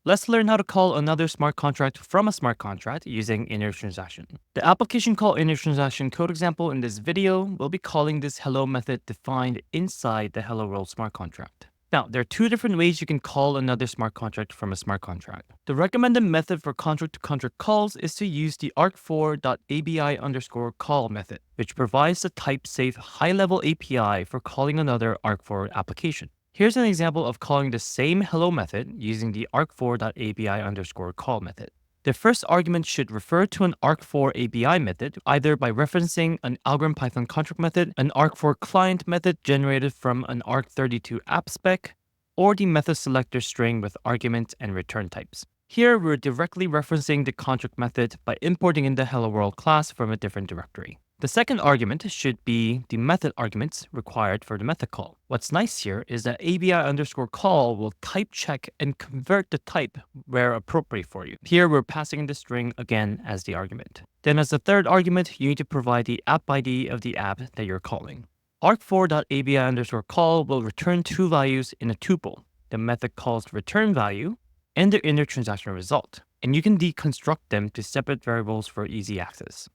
Let's learn how to call another smart contract from a smart contract using inner transaction. The application call inner transaction code example in this video will be calling this hello method defined inside the hello world smart contract. Now, there are two different ways you can call another smart contract from a smart contract. The recommended method for contract-to-contract calls is to use the ARC4.ABI_call method, which provides a type-safe high-level API for calling another ARC4 application. Here's an example of calling the same hello method using the ARC4.ABI_call method. The first argument should refer to an ARC4 API method, either by referencing an Algorand Python contract method, an ARC4 client method generated from an ARC32 app spec, or the method selector string with argument and return types. Here, we're directly referencing the contract method by importing in the hello world class from a different directory. The second argument should be the method arguments required for the method call. What's nice here is that ABI_call will type check and convert the type where appropriate for you. Here we're passing the string again as the argument. Then as the third argument, you need to provide the app ID of the app that you're calling. ARC4.ABI_call will return two values in a tuple. The method calls return value and the inner transaction result. And you can deconstruct them to separate variables for easy access.